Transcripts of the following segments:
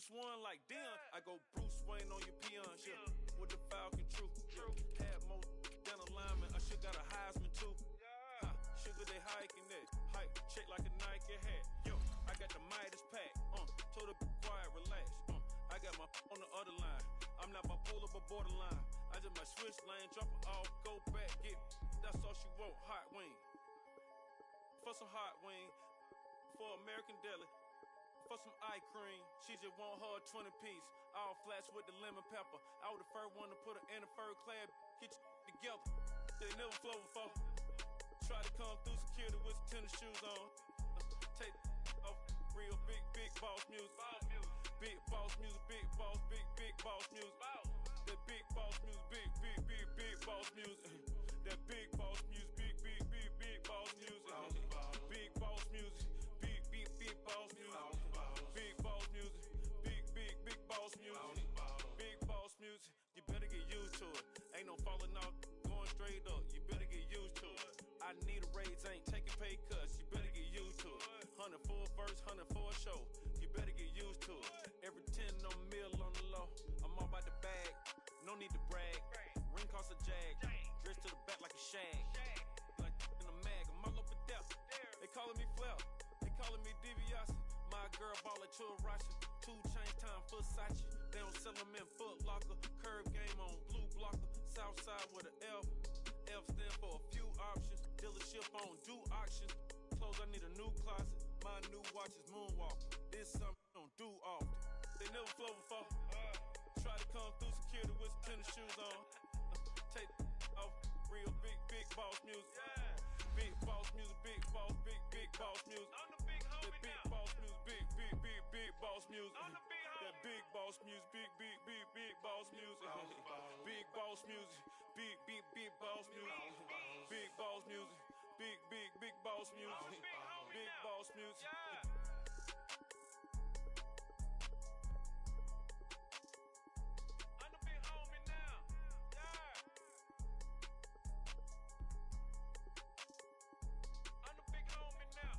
Bruce One like Dion. I go Bruce Wayne on your peons, yeah. With the Falcon, true. Had more than a lineman. I should got a Heisman too. Sugar, they hiking that. Hike, check like a Nike hat. Yo, I got the Midas pack. Told her be quiet, relax. I got my on the other line. I'm not bipolar, but borderline. I just might switch lane, drop it off, go back, get. That's all she want, hot wing. For some hot wing, for American deli. For some eye cream, she just want her 20-piece. All flats with the lemon pepper. I was the first one to put her in the fur clad. Get you together. They never flow before. Try to come through security with some tennis shoes on. Take off real big boss music. Big boss music, big boss music. That big boss music, big boss music. That big boss music, big boss music. Big boss music, big boss music. Big boss music, big boss music. Big boss music, you better get used to it. Ain't no falling off, going straight up. You better get used to it. I need a raise, ain't taking pay cuts. You better get used to it. 100 for a verse, 100 for a show. You better get used to it. Every 10 on a meal on the low. I'm all about the bag, no need to brag. Ring cost a jag, dressed to the back like a shag. Like in a mag, I'm all over death. They calling me Flair, they calling me DiBiase. My girl ballin' to a Russian. 2 chains time Versace. They don't sell them in Foot Locker. Curve game on blue blocker. South side with an F. F stand for a few options. Dealership on do auctions. Clothes, I need a new closet. My new watch is moonwalking. This something I don't do often. They never flow before. Try to come through security with some tennis shoes on. Take off real big boss music. Big boss music, big boss music. I'm the big homie that big now. boss music, big boss music. I'm the big homie. That big boss music, big boss music. Big boss music, big boss music. Big boss music, big boss music. Big boss music. I'm the big homie now. Yeah. I'm the big homie now.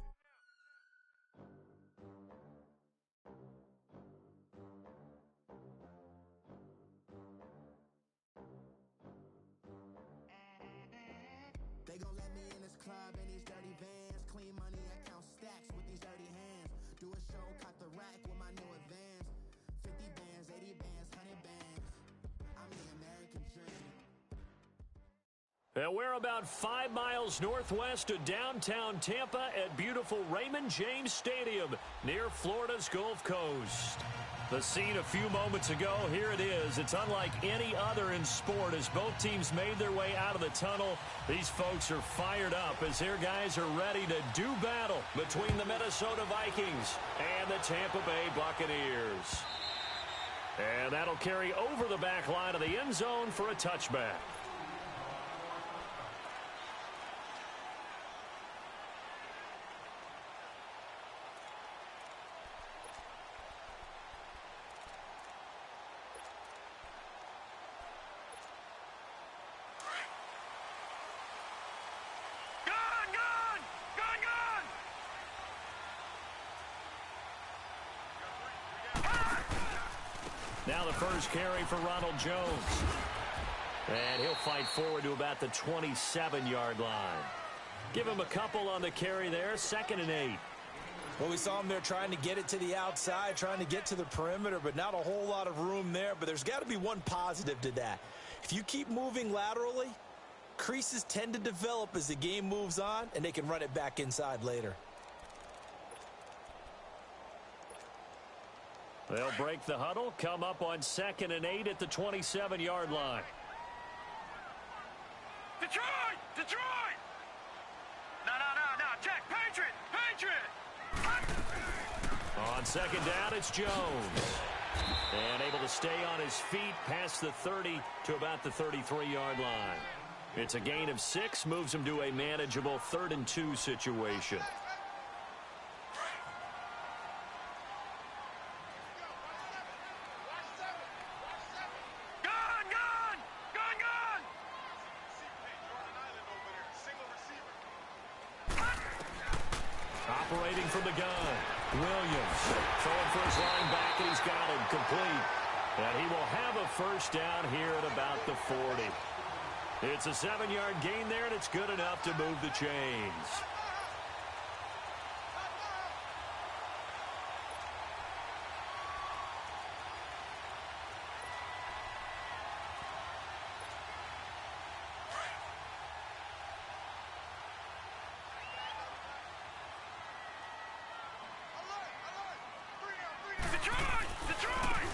They gon' let me in this club in these dirty vans. Clean money, I count stacks with these dirty hands. Do a show, cut the rack with my new advance. 50 bands, 80 bands, 100 bands. I'm the American dream. And we're about 5 miles northwest of downtown Tampa at beautiful Raymond James Stadium near Florida's Gulf Coast. The scene a few moments ago, here it is. It's unlike any other in sport as both teams made their way out of the tunnel. These folks are fired up as their guys are ready to do battle between the Minnesota Vikings and the Tampa Bay Buccaneers. And that'll carry over the back line of the end zone for a touchback. Now the first carry for Ronald Jones. And he'll fight forward to about the 27-yard line. Give him a couple on the carry there, 2nd and 8. Well, we saw him there trying to get it to the outside, trying to get to the perimeter, but not a whole lot of room there. But there's got to be one positive to that. If you keep moving laterally, creases tend to develop as the game moves on, and they can run it back inside later. They'll break the huddle, come up on 2nd and 8 at the 27-yard line. Detroit! Detroit! No, check! Patriot! On 2nd down, it's Jones. And able to stay on his feet past the 30 to about the 33-yard line. It's a gain of 6, moves him to a manageable 3rd and 2 situation. Operating from the gun. Williams throwing for his line back, and he's got it complete. And he will have a first down here at about the 40. It's a 7-yard gain there, and it's good enough to move the chains.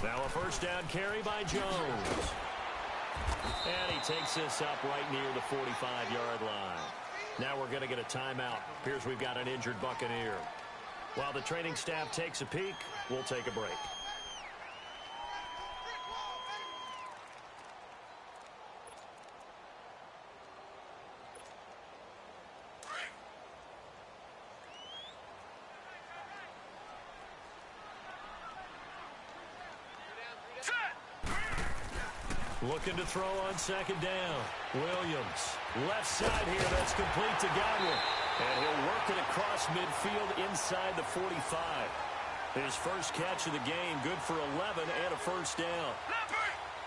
Now a first down carry by Jones. And he takes this up right near the 45-yard line. Now we're going to get a timeout. Appears we've got an injured Buccaneer. While the training staff takes a peek, we'll take a break. Looking to throw on second down. Williams, left side here, that's complete to Godwin. And he'll work it across midfield inside the 45. His first catch of the game, good for 11 and a first down.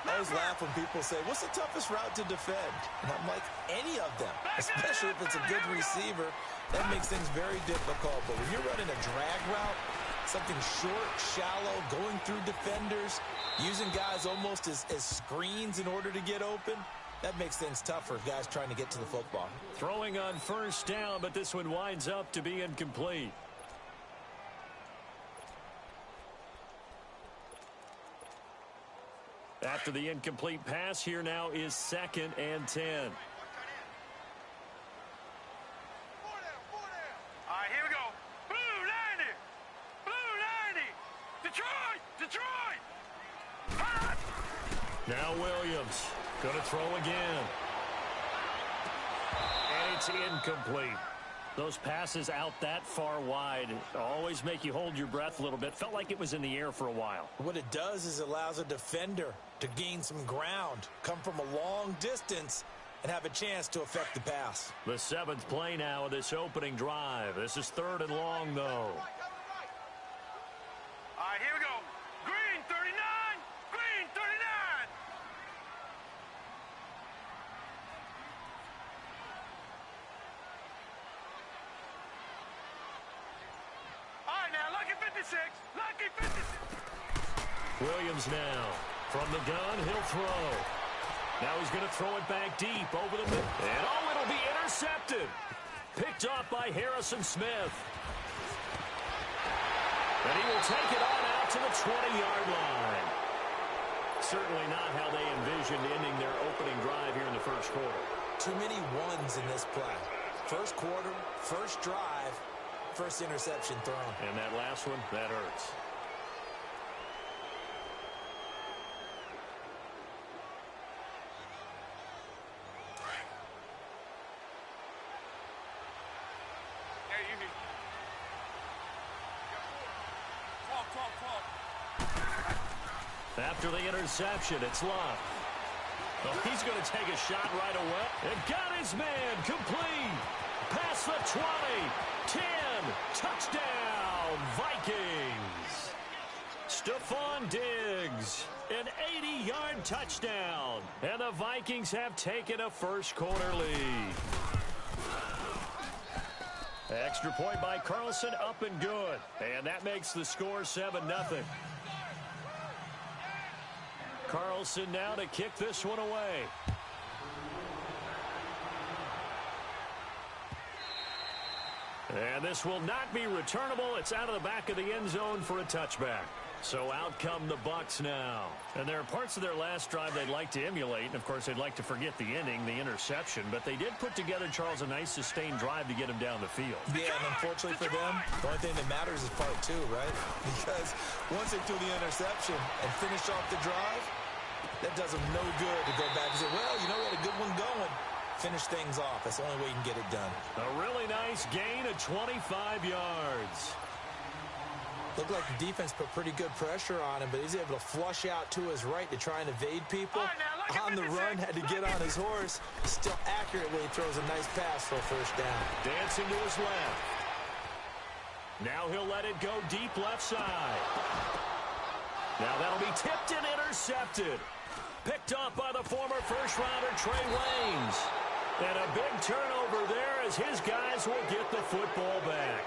I always laugh when people say, what's the toughest route to defend? And I'm like, any of them, especially if it's a good receiver. That makes things very difficult. But when you're running a drag route, something short, shallow, going through defenders, using guys almost as screens in order to get open, that makes things tough for guys trying to get to the football. Throwing on first down, but this one winds up to be incomplete. After the incomplete pass, here now is 2nd and 10. All right, here we go. Blue 90. Blue 90. Detroit. Hot. Now Williams going to throw again. And it's incomplete. Those passes out that far wide always make you hold your breath a little bit. Felt like it was in the air for a while. What it does is it allows a defender to gain some ground, come from a long distance, and have a chance to affect the pass. The 7th play now of this opening drive. This is 3rd and long, though. All right, here we go. Green 39. Green 39. All right, now, lucky 56. Lucky 56. Williams now. From the gun, he'll throw. Now he's going to throw it back deep over the middle. And, oh, it'll be intercepted. Picked off by Harrison Smith. And he will take it on out to the 20-yard line. Certainly not how they envisioned ending their opening drive here in the first quarter. Too many ones in this play. First quarter, first drive, first interception thrown. And that last one, that hurts. After the interception, it's Love. Oh, he's going to take a shot right away. And got his man complete. Past the 20. 10. Touchdown, Vikings. Stephon Diggs. An 80-yard touchdown. And the Vikings have taken a first quarter lead. Extra point by Carlson, up and good. And that makes the score 7-0. Carlson now to kick this one away. And this will not be returnable. It's out of the back of the end zone for a touchback. So out come the Bucs now. And there are parts of their last drive they'd like to emulate. And, of course, they'd like to forget the ending, the interception. But they did put together, Charles, a nice sustained drive to get him down the field. Yeah, and unfortunately for them, the only thing that matters is part 2, right? Because once they threw the interception and finished off the drive, that does them no good to go back and say, well, you know, we had a good one going. Finish things off. That's the only way you can get it done. A really nice gain of 25 yards. Looked like the defense put pretty good pressure on him, but he's able to flush out to his right to try and evade people. On the run, had to get on his horse. Still accurately throws a nice pass for a first down. Dancing to his left. Now he'll let it go deep left side. Now that'll be tipped and intercepted. Picked off by the former first-rounder Trey Waynes. And a big turnover there as his guys will get the football back.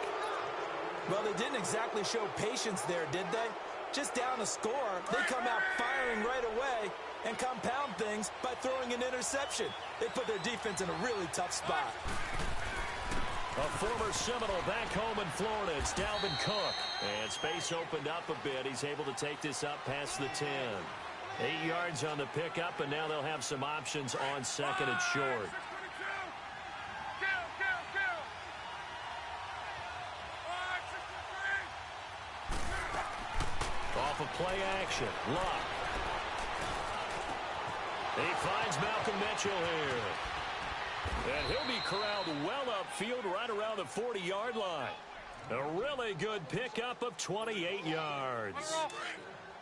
Well, they didn't exactly show patience there, did they? Just down a score, they come out firing right away and compound things by throwing an interception. They put their defense in a really tough spot. A former Seminole back home in Florida. It's Dalvin Cook. And space opened up a bit. He's able to take this up past the 10. 8 yards on the pickup, and now they'll have some options on second and short. Off of play action. Luck. He finds Malcolm Mitchell here. And he'll be corralled well upfield right around the 40-yard line. A really good pickup of 28 yards.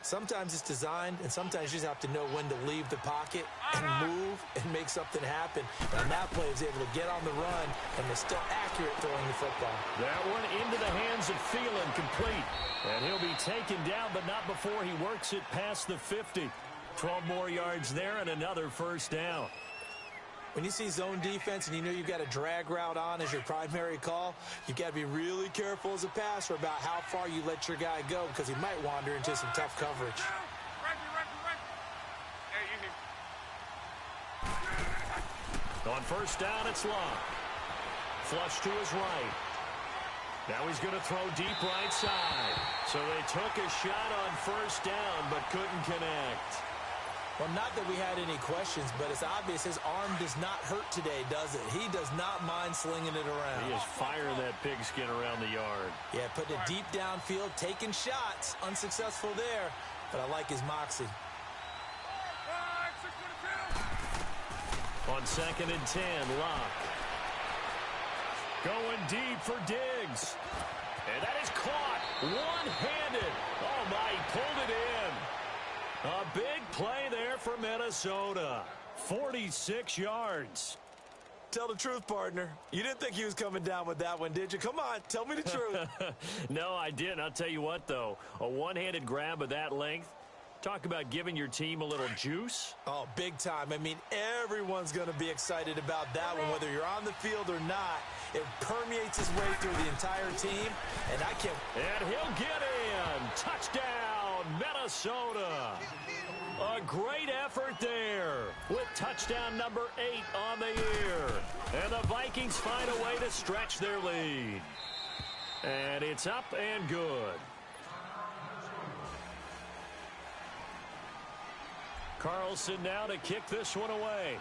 Sometimes it's designed, and sometimes you just have to know when to leave the pocket and move and make something happen. And that play is able to get on the run, and is still accurate throwing the football. That one into the hands of Thielen, complete. And he'll be taken down, but not before he works it past the 50. 12 more yards there and another first down. When you see zone defense and you know you've got a drag route on as your primary call, you've got to be really careful as a passer about how far you let your guy go because he might wander into some tough coverage. On first down, it's Long. Flush to his right. Now he's going to throw deep right side. So they took a shot on first down but couldn't connect. Well, not that we had any questions, but it's obvious his arm does not hurt today, does it? He does not mind slinging it around. He is firing that pigskin around the yard. Yeah, putting it deep downfield, taking shots. Unsuccessful there, but I like his moxie. On second and 10, Locke. Going deep for Diggs. And that is caught one-handed. Oh, my, he pulled it in. A big play there for Minnesota. 46 yards. Tell the truth, partner. You didn't think he was coming down with that one, did you? Come on, tell me the truth. No, I didn't. I'll tell you what, though. A one-handed grab of that length. Talk about giving your team a little juice. Oh, big time. I mean, everyone's going to be excited about that one, whether you're on the field or not. It permeates his way through the entire team, and I can't... And he'll get in. Touchdown, Minnesota. A great effort there with touchdown number 8 on the year. And the Vikings find a way to stretch their lead. And it's up and good. Carlson now to kick this one away.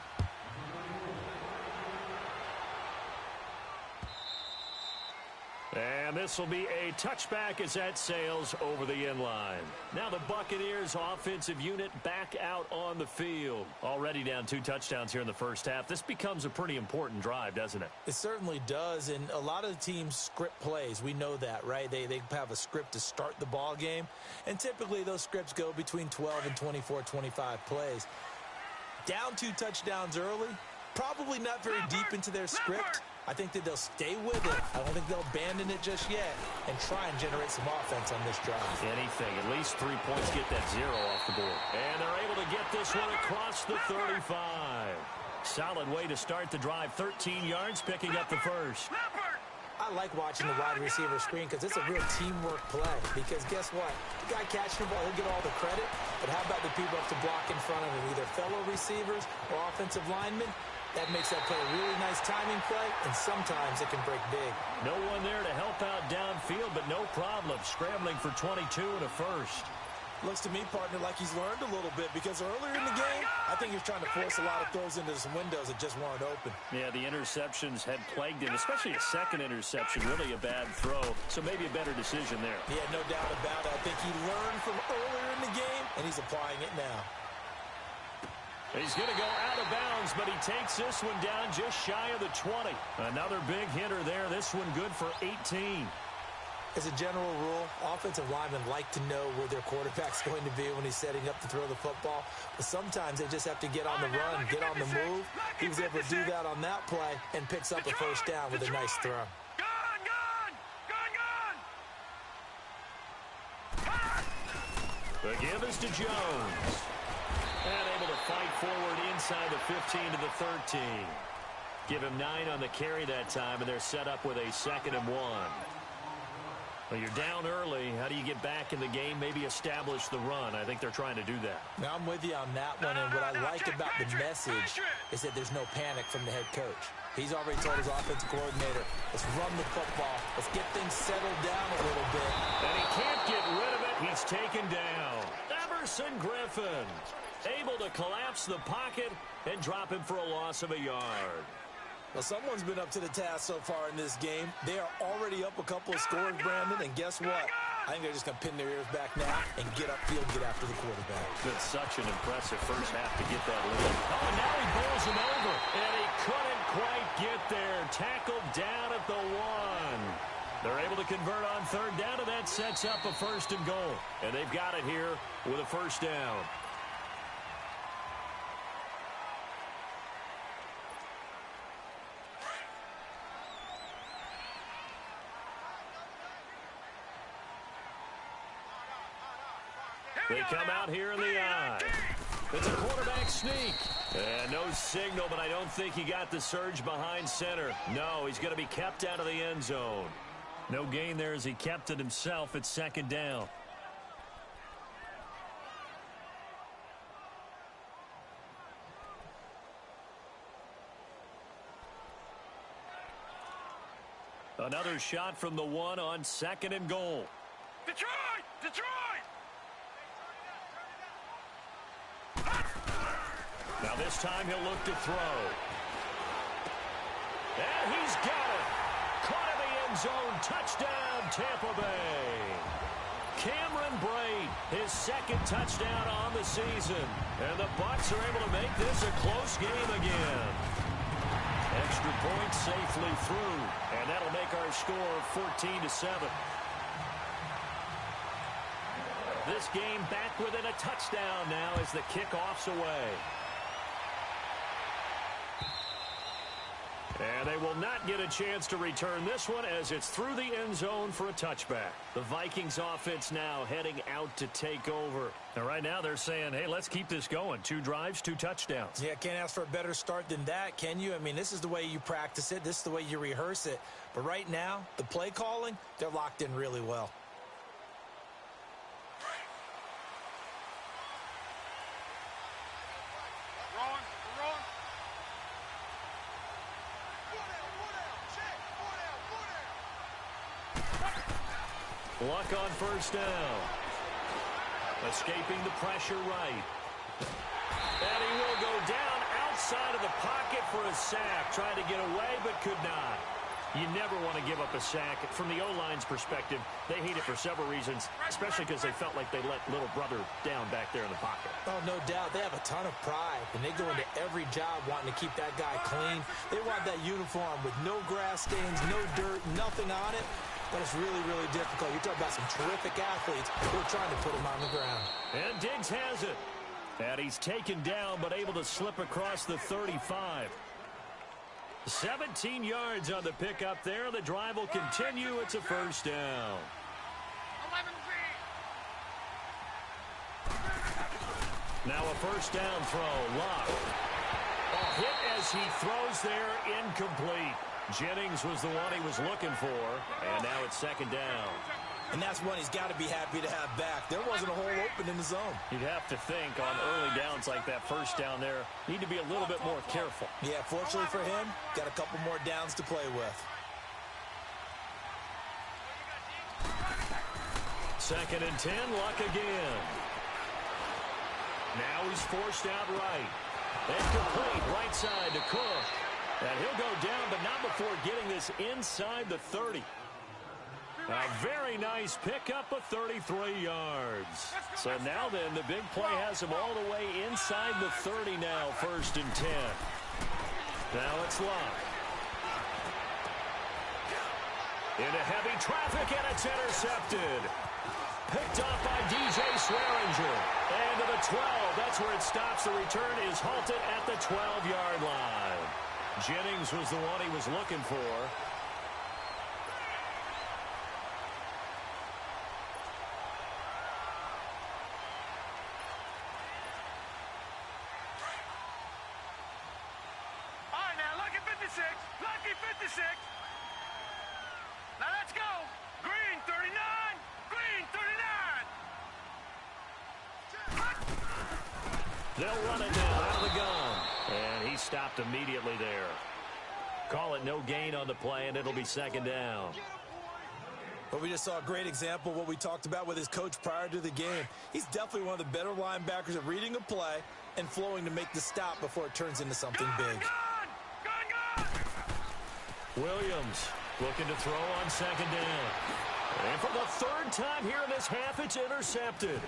And this will be a touchback as that sails over the end line. Now the Buccaneers offensive unit back out on the field. Already down 2 touchdowns here in the first half. This becomes a pretty important drive, doesn't it? It certainly does, and a lot of the teams script plays. We know that, right? They have a script to start the ball game, and typically those scripts go between 12 and 24, 25 plays. Down 2 touchdowns early, probably not very deep into their script. I think that they'll stay with it. I don't think they'll abandon it just yet and try and generate some offense on this drive. Anything. At least 3 points, get that 0 off the board. And they're able to get this one across the 35. Solid way to start the drive. 13 yards, picking up the first. I like watching the wide receiver screen because it's a real teamwork play. Because guess what? The guy catching the ball, he'll get all the credit. But how about the people who have to block in front of him, either fellow receivers or offensive linemen? That makes that play a really nice timing play, and sometimes it can break big. No one there to help out downfield, but no problem scrambling for 22 and a first. Looks to me, partner, like he's learned a little bit because earlier in the game, I think he was trying to force a lot of throws into some windows that just weren't open. Yeah, the interceptions had plagued him, especially a second interception, really a bad throw, so maybe a better decision there. Yeah, no doubt about it. I think he learned from earlier in the game, and he's applying it now. He's going to go out of bounds, but he takes this one down just shy of the 20. Another big hitter there. This one good for 18. As a general rule, offensive linemen like to know where their quarterback's going to be when he's setting up to throw the football. But sometimes they just have to get on the run, get on the move. He was able to do that on that play and picks up a first down with a nice throw. The give is to Jones. And able to fight forward inside the 15 to the 13. Give him 9 on the carry that time, and they're set up with a 2nd and 1. Well, you're down early. How do you get back in the game? Maybe establish the run. I think they're trying to do that. Now, I'm with you on that one, and what I like about the message is that there's no panic from the head coach. He's already told his offensive coordinator, let's run the football. Let's get things settled down a little bit. And he can't get rid of it. He's taken down. Emerson Griffin able to collapse the pocket and drop him for a loss of a yard. Well, someone's been up to the task so far in this game. They are already up a couple of scores, Brandon, and guess what? I think they're just going to pin their ears back now and get upfield, get after the quarterback. It's such an impressive first half to get that lead. Oh, and now he bowls him over, and he couldn't quite get there. Tackled down at the 1. They're able to convert on 3rd down, and that sets up a 1st and goal. And they've got it here with a 1st down. They come out here in the eye. It's a quarterback sneak. And no signal, but I don't think he got the surge behind center. No, he's going to be kept out of the end zone. No gain there as he kept it himself. It's 2nd down. Another shot from the 1 on 2nd and goal. Detroit! Detroit! Now this time he'll look to throw. And he's got it. Caught in the end zone. Touchdown, Tampa Bay. Cameron Brate, his 2nd touchdown on the season. And the Bucs are able to make this a close game again. Extra point safely through. And that'll make our score 14-7. This game back within a touchdown now as the kickoff's away. And they will not get a chance to return this one as it's through the end zone for a touchback. The Vikings offense now heading out to take over. And right now they're saying, hey, let's keep this going. 2 drives, 2 touchdowns. Yeah, can't ask for a better start than that, can you? I mean, this is the way you practice it. This is the way you rehearse it. But right now, the play calling, they're locked in really well. Luck on 1st down. Escaping the pressure right. And he will go down outside of the pocket for a sack. Tried to get away, but could not. You never want to give up a sack. From the O-line's perspective, they hate it for several reasons, especially because they felt like they let little brother down back there in the pocket. Oh, no doubt. They have a ton of pride, and they go into every job wanting to keep that guy clean. They want that uniform with no grass stains, no dirt, nothing on it. But it's really, really difficult. You're talking about some terrific athletes who are trying to put him on the ground. And Diggs has it. And he's taken down, but able to slip across the 35. 17 yards on the pickup there. The drive will continue. It's a 1st down. Now a 1st down throw. Luck. A hit as he throws there, incomplete. Jennings was the one he was looking for, and now it's 2nd down. And that's one he's got to be happy to have back. There wasn't a hole open in the zone. You'd have to think on early downs like that 1st down there, need to be a little bit more careful. Yeah, fortunately for him, got a couple more downs to play with. 2nd and 10, Luck again. Now he's forced out right. And complete right side to Cook. And he'll go down, but not before getting this inside the 30. A very nice pickup of 33 yards. So now then, the big play has him all the way inside the 30 now, 1st and 10. Now it's Luck. Into heavy traffic, and it's intercepted. Picked off by DJ Swearinger. And to the 12, that's where it stops. The return is halted at the 12-yard line. Jennings was the one he was looking for. 56. Now let's go. Green 39. Green 39. They'll run it now out of the gun. And he stopped immediately there. Call it no gain on the play, and it'll be second down. But we just saw a great example of what we talked about with his coach prior to the game. He's definitely one of the better linebackers at reading a play and flowing to make the stop before it turns into something big. Williams looking to throw on second down. And for the third time here in this half, it's intercepted.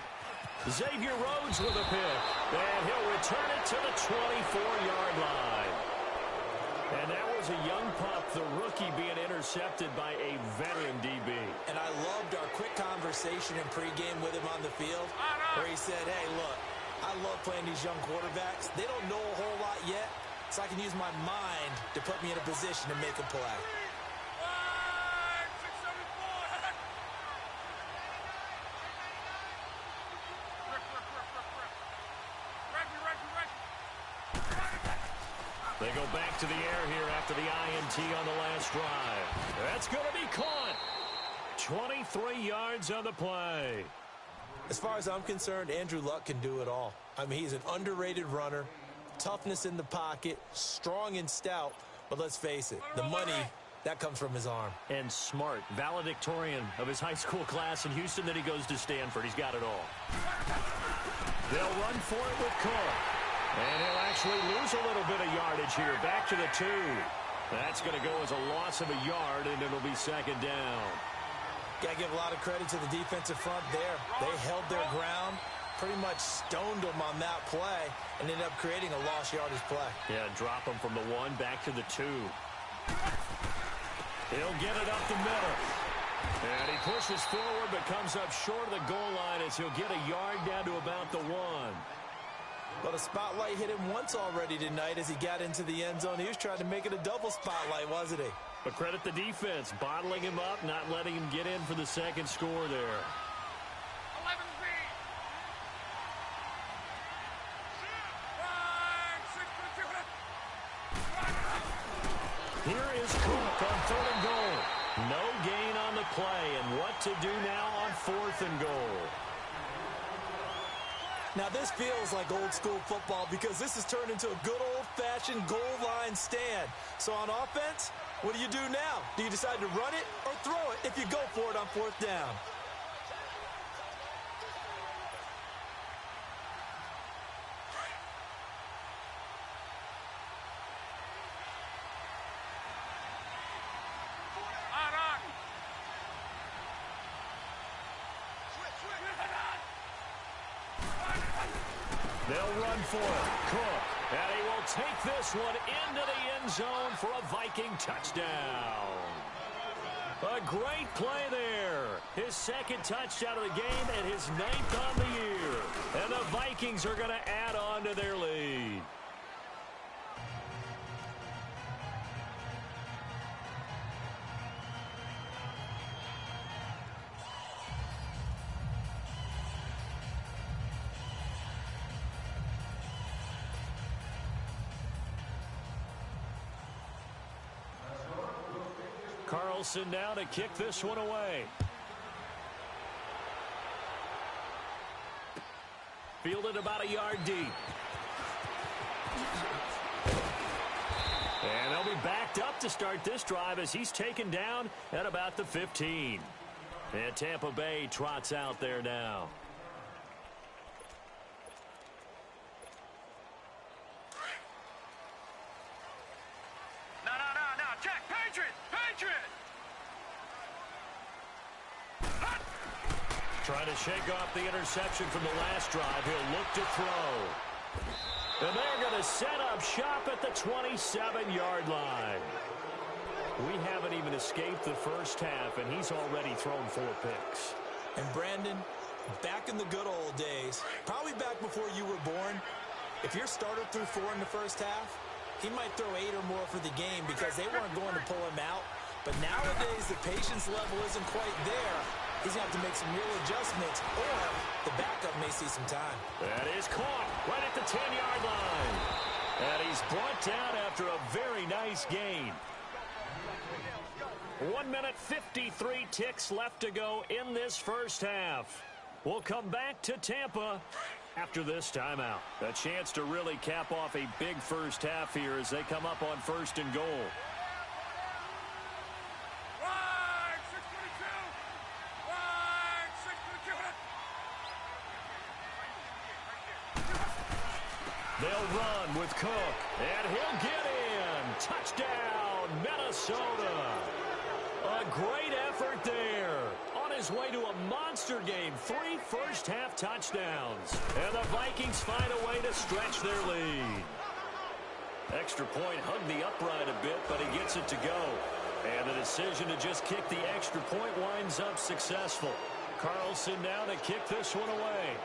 Xavier Rhodes with a pick. And he'll return it to the 24-yard line. And that was a young pup, the rookie, being intercepted by a veteran DB. And I loved our quick conversation in pregame with him on the field where he said, hey, look, I love playing these young quarterbacks. They don't know a whole lot yet, so I can use my mind to put me in a position to make a play. They go back to the air here after the INT on the last drive. That's going to be caught. 23 yards on the play. As far as I'm concerned, Andrew Luck can do it all. I mean, he's an underrated runner, toughness in the pocket, strong and stout. But let's face it, the money, that comes from his arm. And smart, valedictorian of his high school class in Houston. Then he goes to Stanford. He's got it all. They'll run for it with Cook. And he'll actually lose a little bit of yardage here. Back to the 2. That's going to go as a loss of a yard, and it'll be second down. Got to give a lot of credit to the defensive front there. They held their ground, pretty much stoned them on that play, and ended up creating a lost yardage play. Yeah, drop him from the 1 back to the 2. He'll get it up the middle. And he pushes forward but comes up short of the goal line as he'll get a yard down to about the 1. Well, the spotlight hit him once already tonight as he got into the end zone. He was trying to make it a double spotlight, wasn't he? But credit the defense, bottling him up, not letting him get in for the second score there. 11 feet. 5, 6, Here is Cook on 3rd and goal. No gain on the play, and what to do now on 4th and goal. Now, this feels like old school football because this has turned into a good old-fashioned goal line stand. So on offense, what do you do now? Do you decide to run it or throw it if you go for it on 4th down? They'll run for it. Cook. And he will take this one into the end zone for a Viking touchdown. A great play there. His second touchdown of the game and his 9th on the year. And the Vikings are going to add on to their lead. Carlson now to kick this one away. Fielded about a yard deep. And they'll be backed up to start this drive as he's taken down at about the 15. And Tampa Bay trots out there now. Trying to shake off the interception from the last drive. He'll look to throw. And they're going to set up shop at the 27-yard line. We haven't even escaped the first half, and he's already thrown 4 picks. And Brandon, back in the good old days, probably back before you were born, if your starter threw 4 in the first half, he might throw 8 or more for the game because they weren't going to pull him out. But nowadays, the patience level isn't quite there. He's going to have to make some real adjustments, or the backup may see some time. That is caught right at the 10-yard line. And he's brought down after a very nice gain. 1 minute 53 ticks left to go in this first half. We'll come back to Tampa after this timeout. A chance to really cap off a big first half here as they come up on 1st and goal. Right, 622. Right, 622. They'll run with Cook, and he'll get in. Touchdown, Minnesota. A great effort there. On his way to a monster game, 3 first-half touchdowns. And the Vikings find a way to stretch their lead. Extra point hugged the upright a bit, but he gets it to go. And the decision to just kick the extra point winds up successful. Carlson now to kick this one away.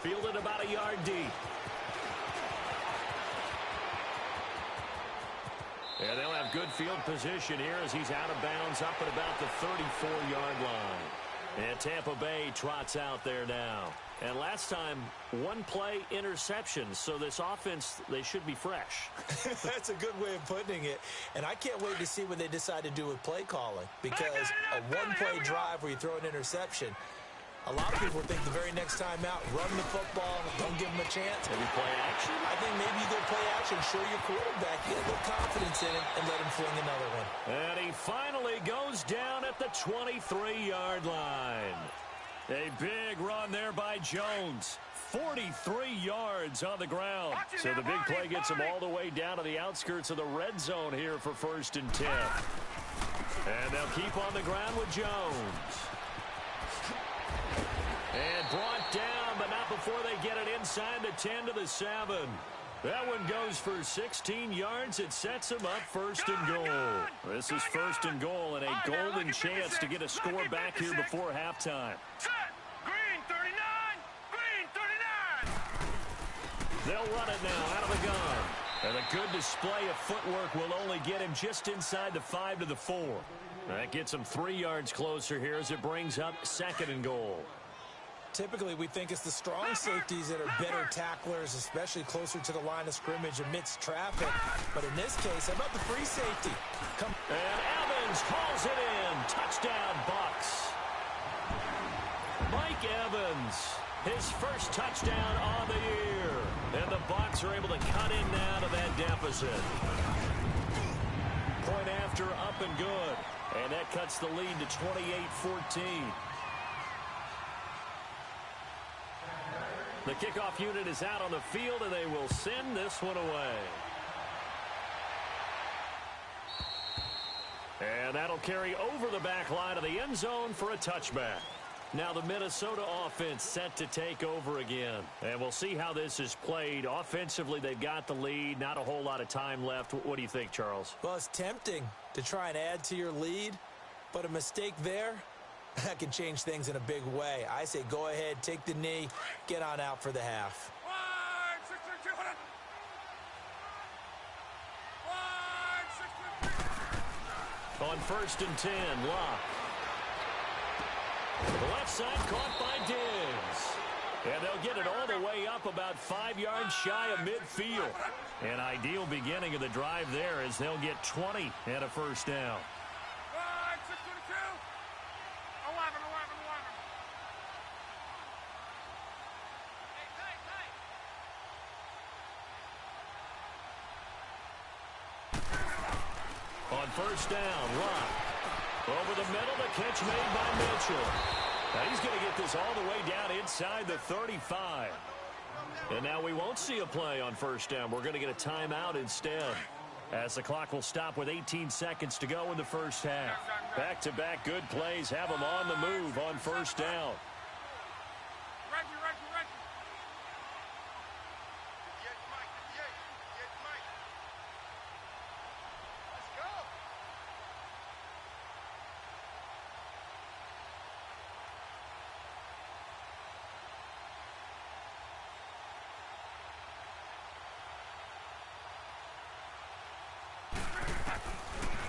Fielded about a yard deep. And they'll have good field position here as he's out of bounds up at about the 34-yard line. And Tampa Bay trots out there now. And last time, 1 play interception. So this offense, they should be fresh. That's a good way of putting it. And I can't wait to see what they decide to do with play calling. Because a 1-play drive where you throw an interception, a lot of people think the very next time out, run the football, don't give them a chance. Maybe play action? I think maybe you go play action, show your quarterback, get a little confidence in it, and let him fling another one. And he finally goes down at the 23-yard line. A big run there by Jones. 43 yards on the ground. So the big play gets him all the way down to the outskirts of the red zone here for 1st and 10. And they'll keep on the ground with Jones. And brought down, but not before they get it inside the 10 to the 7. That one goes for 16 yards. It sets them up 1st and goal. This is 1st and goal and a golden chance to get a score back here before halftime. Set. Green 39. Green 39. They'll run it now out of the gun. And a good display of footwork will only get him just inside the 5 to the 4. That gets him 3 yards closer here as it brings up 2nd and goal. Typically, we think it's the strong safeties that are better tacklers, especially closer to the line of scrimmage amidst traffic. But in this case, how about the free safety? And Evans hauls it in. Touchdown, Bucks. Mike Evans, his first touchdown on the year. And the Bucks are able to cut in now to that deficit. Point after, up and good. And that cuts the lead to 28-14. The kickoff unit is out on the field, and they will send this one away. And that'll carry over the back line of the end zone for a touchback. Now the Minnesota offense set to take over again. And we'll see how this is played. Offensively, they've got the lead. Not a whole lot of time left. What do you think, Charles? Well, it's tempting to try and add to your lead, but a mistake there, that can change things in a big way. I say go ahead, take the knee, get on out for the half. On 1st and 10, Locke. The left side caught by Diggs. And they'll get it all the way up about 5 yards shy of midfield. An ideal beginning of the drive there as they'll get 20 and a first down. On 1st down, Locke. Over the middle, the catch made by Mitchell. Now he's going to get this all the way down inside the 35. And now we won't see a play on 1st down. We're going to get a timeout instead, as the clock will stop with 18 seconds to go in the first half. Back-to-back good plays have them on the move on 1st down.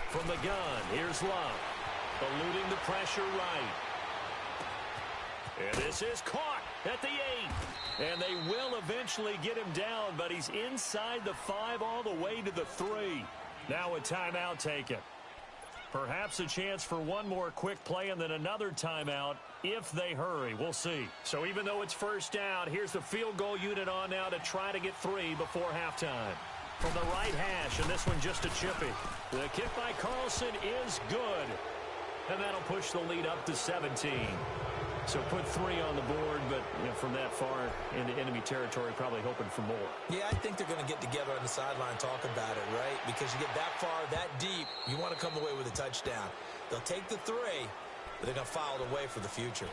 From the gun, here's Love, eluding the pressure right. And this is caught. at the 8. And they will eventually get him down, but he's inside the 5 all the way to the 3. Now a timeout taken. Perhaps a chance for one more quick play and then another timeout if they hurry. We'll see. So even though it's first down, here's the field goal unit on now to try to get 3 before halftime. From the right hash, and this one just a chippy. The kick by Carlson is good. And that'll push the lead up to 17. So put 3 on the board, but from that far into enemy territory, probably hoping for more. Yeah, I think they're going to get together on the sideline and talk about it, right? Because you get that far, that deep, you want to come away with a touchdown. They'll take the 3, but they're going to file it away for the future.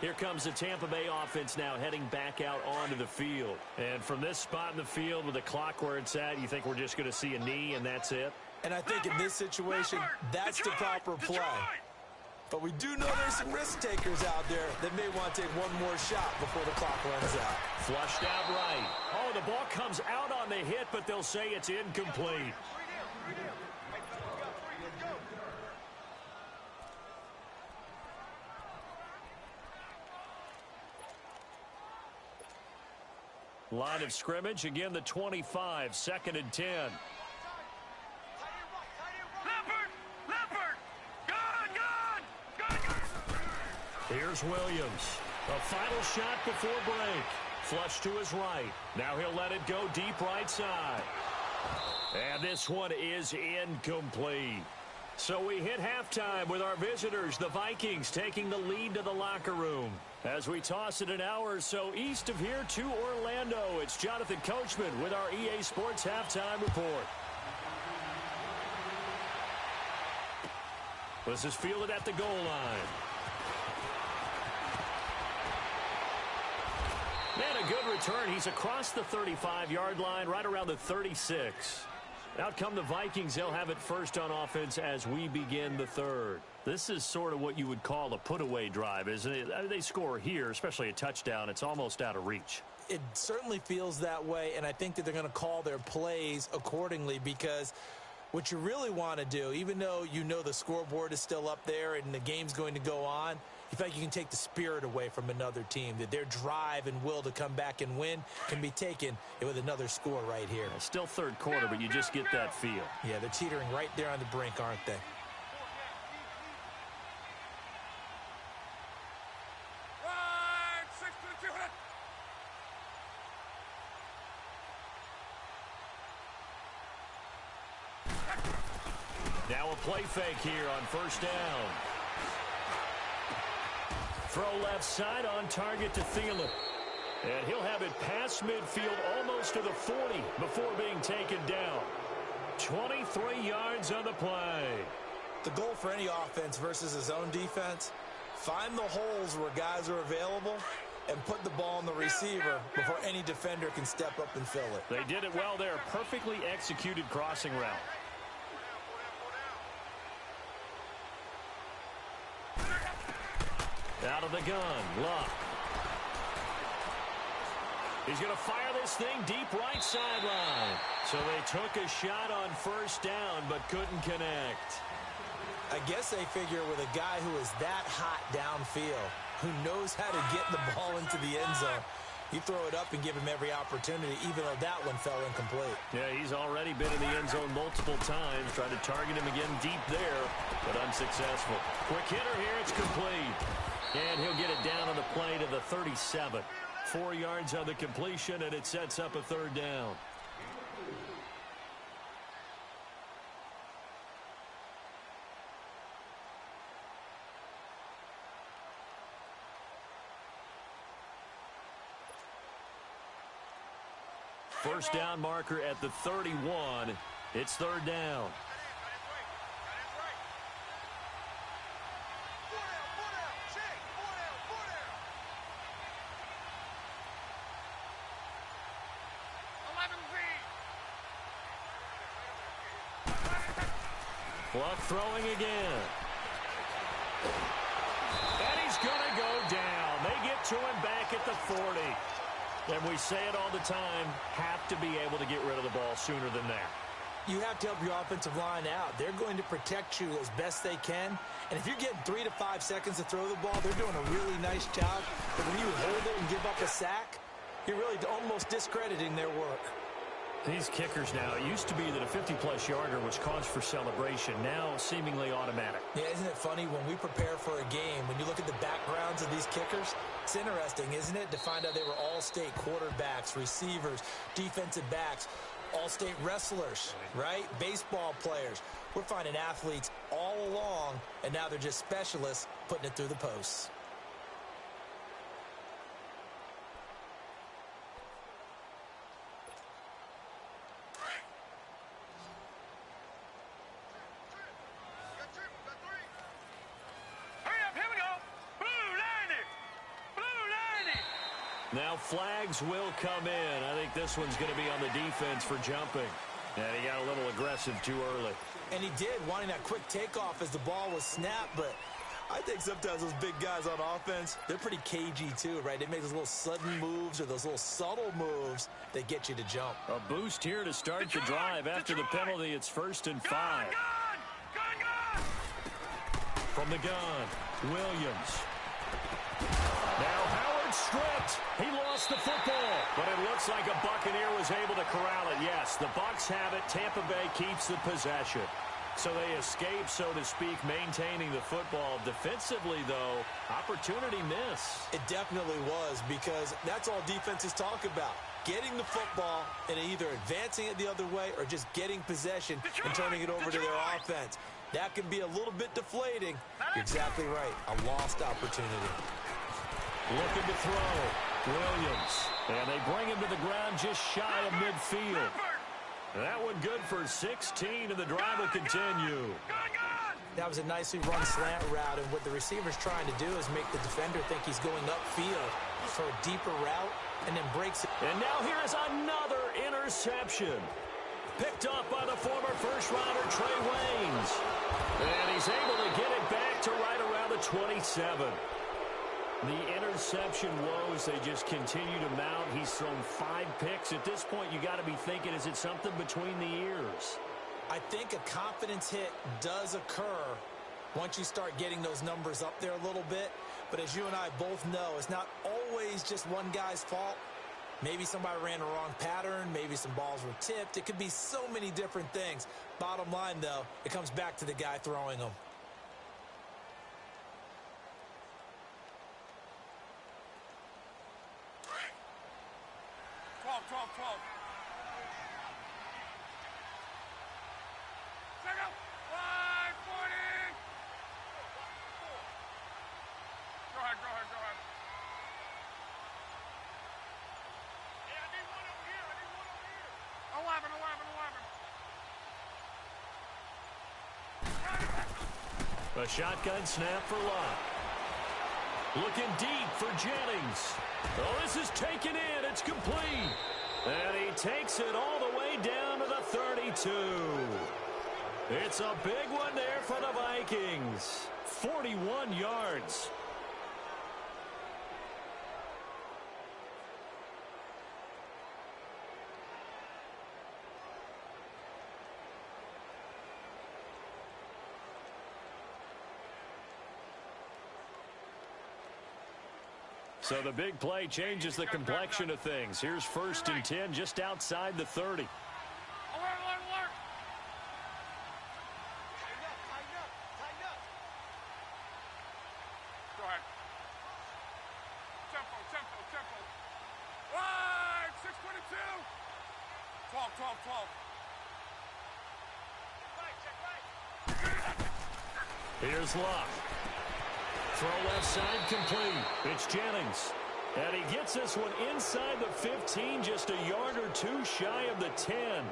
Here comes the Tampa Bay offense now heading back out onto the field. And from this spot in the field with the clock where it's at, you think we're just going to see a knee and that's it? And I think in this situation, that's the proper play. But we do know there's some risk takers out there that may want to take one more shot before the clock runs out. Flushed out right. Oh, the ball comes out on the hit, but they'll say it's incomplete. Line of scrimmage, again the 25, 2nd and 10. Here's Williams. A final shot before break. Flush to his right. Now he'll let it go deep right side. And this one is incomplete. So we hit halftime with our visitors, the Vikings, taking the lead to the locker room. As we toss it an hour or so east of here to Orlando, it's Jonathan Coachman with our EA Sports Halftime Report. This is fielded at the goal line. And a good return. He's across the 35-yard line, right around the 36. Out come the Vikings. They'll have it first on offense as we begin the 3rd. This is sort of what you would call a put-away drive, isn't it? They score here, especially a touchdown. It's almost out of reach. It certainly feels that way, and I think that they're going to call their plays accordingly because what you really want to do, even though you know the scoreboard is still up there and the game's going to go on, you feel like you can take the spirit away from another team, that their drive and will to come back and win can be taken with another score right here. It's still 3rd quarter, but you just get that feel. Yeah, they're teetering right there on the brink, aren't they? Now a play fake here on first down. Throw left side on target to Thielen. And he'll have it past midfield almost to the 40 before being taken down. 23 yards on the play. The goal for any offense versus his own defense, find the holes where guys are available and put the ball on the receiver before any defender can step up and fill it. They did it well there. Perfectly executed crossing route. Out of the gun, Luck. He's going to fire this thing deep right sideline. So they took a shot on first down, but couldn't connect. I guess they figure with a guy who is that hot downfield, who knows how to get the ball into the end zone, you throw it up and give him every opportunity, even though that one fell incomplete. Yeah, he's already been in the end zone multiple times, tried to target him again deep there, but unsuccessful. Quick hitter here, it's complete. And he'll get it down on the play to the 37. 4 yards on the completion, and it sets up a 3rd down. First down marker at the 31. It's 3rd down. Luck throwing again. And he's going to go down. They get to him back at the 40. And we say it all the time, have to be able to get rid of the ball sooner than that. You have to help your offensive line out. They're going to protect you as best they can, And if you're getting 3 to 5 seconds to throw the ball, they're doing a really nice job. But when you hold it and give up a sack, you're really almost discrediting their work. These kickers now, it used to be that a 50-plus yarder was cause for celebration. Now, seemingly automatic. Yeah, isn't it funny when we prepare for a game, when you look at the backgrounds of these kickers, it's interesting, isn't it, to find out they were all-state quarterbacks, receivers, defensive backs, all-state wrestlers, right? Baseball players. We're finding athletes all along, and now they're just specialists putting it through the posts. Now flags will come in. I think this one's going to be on the defense for jumping. And he got a little aggressive too early. And he did, wanting that quick takeoff as the ball was snapped. But I think sometimes those big guys on offense, they're pretty cagey too, right? They make those little sudden moves or those little subtle moves that get you to jump. A boost here to start the drive. After the penalty, it's 1st and 5. From the gun, Williams. Now Howard stripped. He lost the football, but it looks like a Buccaneer was able to corral it. Yes, the Bucs have it. Tampa Bay keeps the possession. So they escape, so to speak, maintaining the football. Defensively, though, opportunity miss. It definitely was, because that's all defenses talk about. Getting the football and either advancing it the other way or just getting possession and turning it over to their offense. That can be a little bit deflating. You're exactly right. A lost opportunity. Looking to throw. Williams. And they bring him to the ground just shy of midfield. That one good for 16, and the drive will continue. That was a nicely run slant route, and what the receiver's trying to do is make the defender think he's going upfield for a deeper route, and then breaks it. And now here is another interception. Picked up by the former first-rounder Trey Waynes. And he's able to get it back to right around the 27. The interception woes, they just continue to mount. He's thrown 5 picks. At this point, you got to be thinking, is it something between the ears? I think a confidence hit does occur once you start getting those numbers up there a little bit. But as you and I both know, it's not always just one guy's fault. Maybe somebody ran the wrong pattern. Maybe some balls were tipped. It could be so many different things. Bottom line, though, it comes back to the guy throwing them. A shotgun snap for Locke. Looking deep for Jennings. Oh, this is taken in. It's complete. And he takes it all the way down to the 32. It's a big one there for the Vikings. 41 yards. So the big play changes the complexion of things. Here's 1st and 10 just outside the 30. Here's Locke. Throw left side complete. It's Jennings. And he gets this one inside the 15, just a yard or two shy of the 10.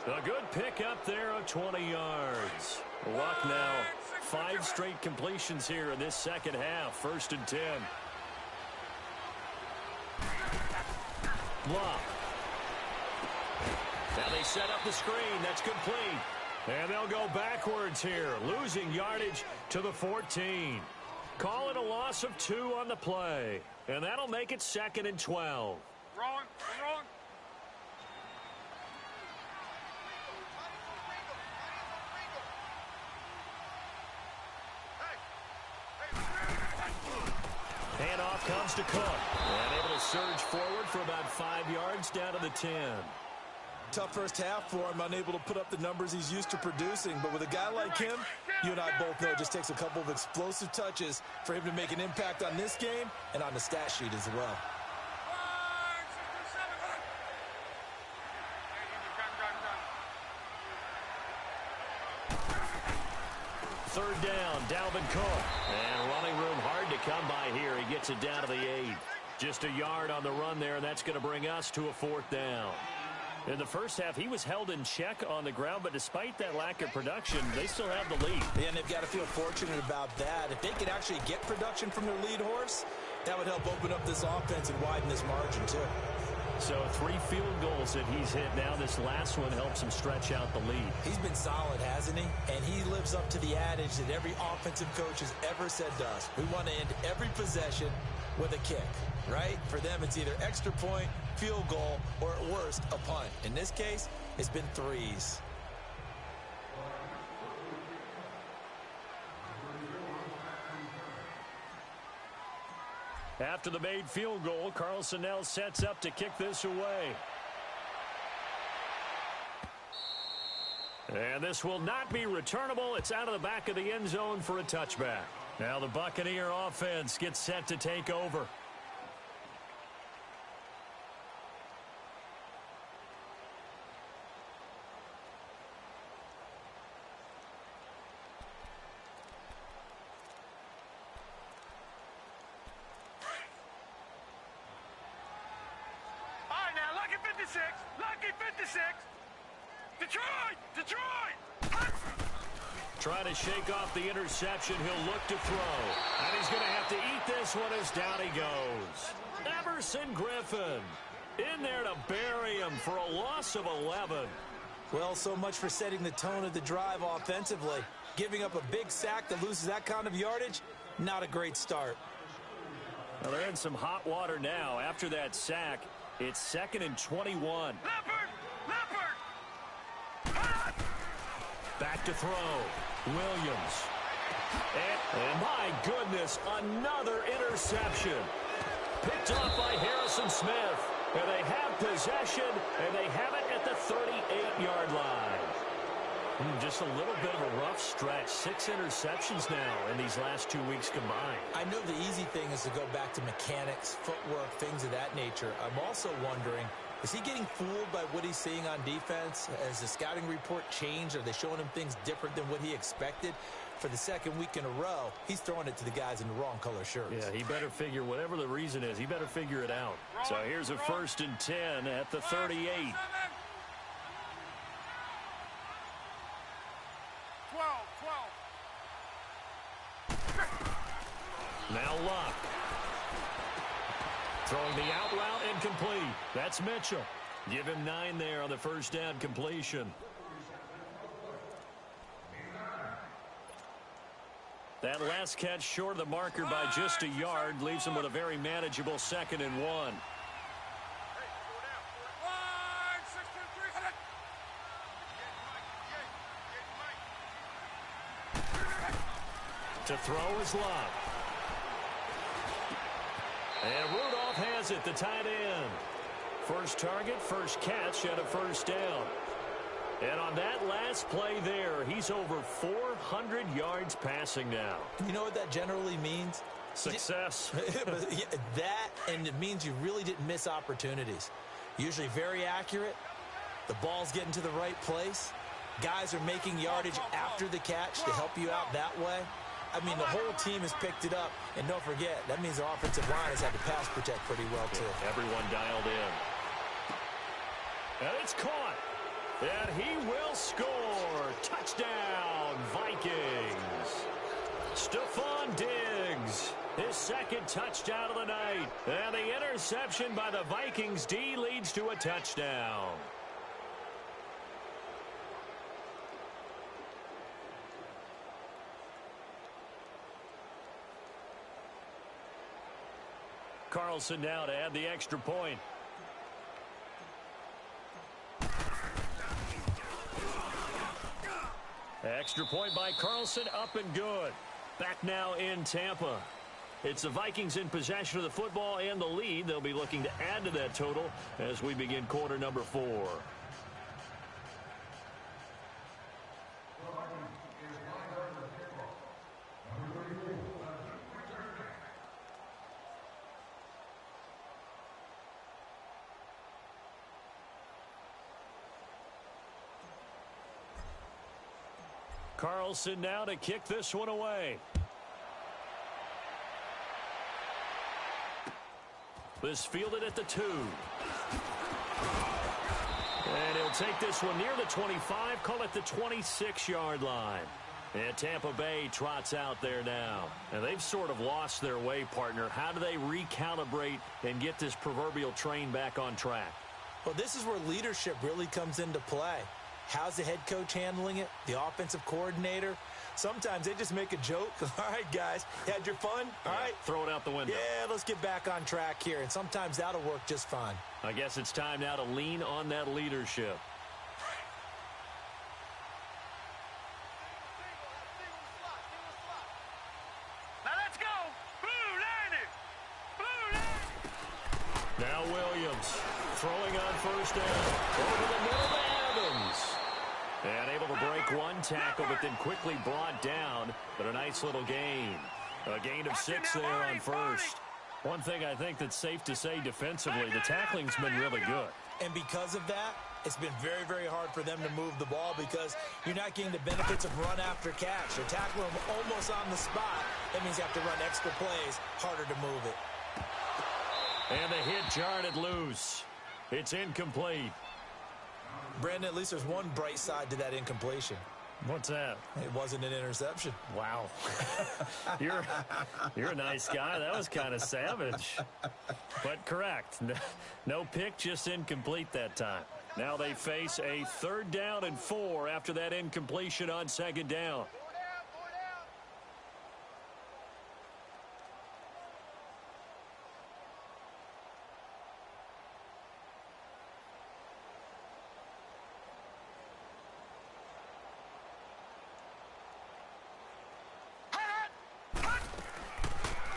A good pick up there of 20 yards. Luck now, 5 straight completions here in this second half. 1st and 10. Luck. Now they set up the screen. That's complete. And they'll go backwards here, losing yardage to the 14. Call it a loss of 2 on the play. And that'll make it 2nd and 12. Wrong. Hey, Handoff comes to Cook. And able to surge forward for about 5 yards down to the 10. Tough first half for him, unable to put up the numbers he's used to producing. But with a guy like him, you and I both know it just takes a couple of explosive touches for him to make an impact on this game and on the stat sheet as well. Third down, Dalvin Cook. And running room hard to come by here. He gets it down to the 8. Just a yard on the run there, and that's going to bring us to a 4th down. In the first half, he was held in check on the ground, but despite that lack of production, they still have the lead. Yeah, and they've got to feel fortunate about that. If they could actually get production from their lead horse, that would help open up this offense and widen this margin, too. So 3 field goals that he's hit now. This last one helps him stretch out the lead. He's been solid, hasn't he? And he lives up to the adage that every offensive coach has ever said to us. We want to end every possession with a kick, right? For them, it's either extra point, field goal, or at worst, a punt. In this case, it's been 3s. After the made field goal, Carlson now sets up to kick this away. And this will not be returnable. It's out of the back of the end zone for a touchback. Now the Buccaneer offense gets set to take over. Lucky 56. Detroit. Trying to shake off the interception. He'll look to throw. And he's going to have to eat this one as down he goes. Everson Griffin in there to bury him for a loss of 11. Well, so much for setting the tone of the drive offensively. Giving up a big sack that loses that kind of yardage, not a great start. Well, they're in some hot water now. After that sack, it's 2nd and 21. Leopard! Back to throw. Williams. And my goodness, another interception. Picked off by Harrison Smith. And they have possession, and they have it at the 38-yard line. Just a little bit of a rough stretch. 6 interceptions now in these last 2 weeks combined. I know the easy thing is to go back to mechanics, footwork, things of that nature. I'm also wondering, is he getting fooled by what he's seeing on defense? Has the scouting report changed? Are they showing him things different than what he expected? For the 2nd week in a row, he's throwing it to the guys in the wrong color shirts. Yeah, he better figure, whatever the reason is, he better figure it out. So here's a 1st and 10 at the 38. 12. Now Luck. Throwing the out route incomplete. That's Mitchell. Give him 9 there on the first down completion. That last catch short of the marker by just a yard leaves him with a very manageable 2nd and 1. To throw is Luck. And Rudolph has it, the tight end. First target, first catch, and a first down. And on that last play there, he's over 400 yards passing now. You know what that generally means? Success. That, and it means you really didn't miss opportunities. Usually very accurate. The ball's getting to the right place. Guys are making yardage after the catch to help you out that way. I mean, the whole team has picked it up. And don't forget, that means the offensive line has had to pass protect pretty well, too. Yeah, everyone dialed in. And it's caught. And he will score. Touchdown, Vikings. Stephon Diggs, his 2nd touchdown of the night. And the interception by the Vikings D leads to a touchdown. Carlson now to add the extra point. Extra point by Carlson, up and good. Back now in Tampa. It's the Vikings in possession of the football and the lead. They'll be looking to add to that total as we begin quarter number 4. Carlson now to kick this one away. This fielded at the 2. And he'll take this one near the 25, call it the 26-yard line. And Tampa Bay trots out there now. And they've sort of lost their way, partner. How do they recalibrate and get this proverbial train back on track? Well, this is where leadership really comes into play. How's the head coach handling it? The offensive coordinator? Sometimes they just make a joke. All right, guys, had your fun? All right. Throw it out the window. Yeah, let's get back on track here. And sometimes that'll work just fine. I guess it's time now to lean on that leadership. Now let's go. Blue line. Blue line. Now Williams throwing on first down. Over the middle to Evans. And able to break one tackle, but then quickly brought down. But a nice little gain. A gain of 6 there on first. One thing I think that's safe to say defensively, the tackling's been really good. And because of that, it's been very, very hard for them to move the ball because you're not getting the benefits of run after catch. You're tackling them almost on the spot. That means you have to run extra plays, harder to move it. And the hit jarred it loose. It's incomplete. Brandon, at least there's one bright side to that incompletion. What's that? It wasn't an interception. Wow. You're a nice guy. That was kind of savage. But correct. No pick, just incomplete that time. Now they face a 3rd down and 4 after that incompletion on 2nd down.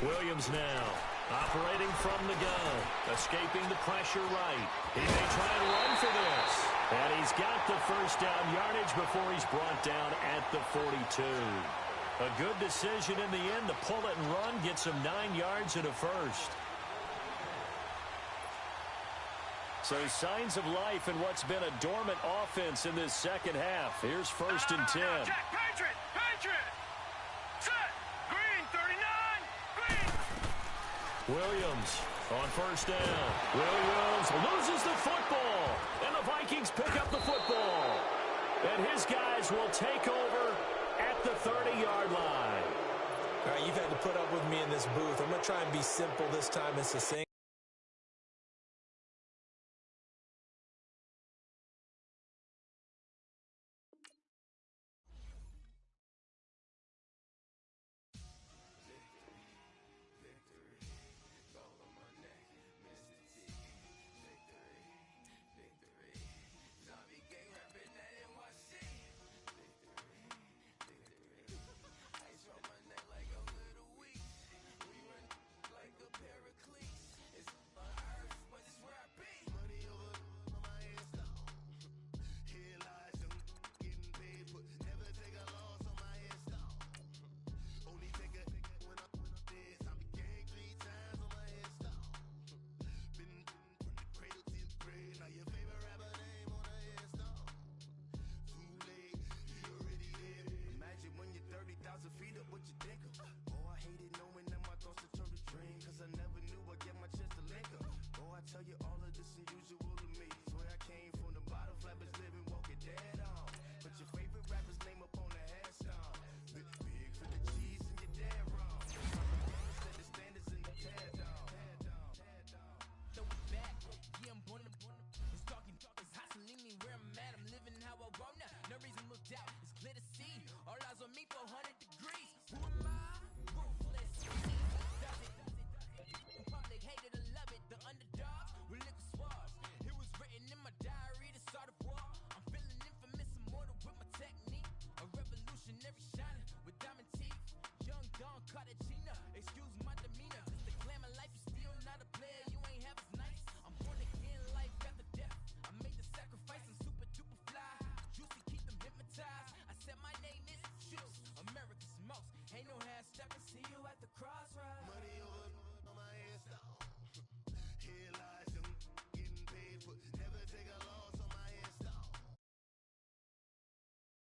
Williams now operating from the gun, escaping the pressure right. He may try and run for this. And he's got the first down yardage before he's brought down at the 42. A good decision in the end to pull it and run, get him 9 yards and a first. So signs of life in what's been a dormant offense in this second half. Here's 1st and 10. Jack, Patriot! Patriot! Set! Green, 39! Williams on first down. Williams loses the football. And the Vikings pick up the football. And his guys will take over at the 30-yard line. All right, you've had to put up with me in this booth. I'm going to try and be simple this time and succinct. Excuse my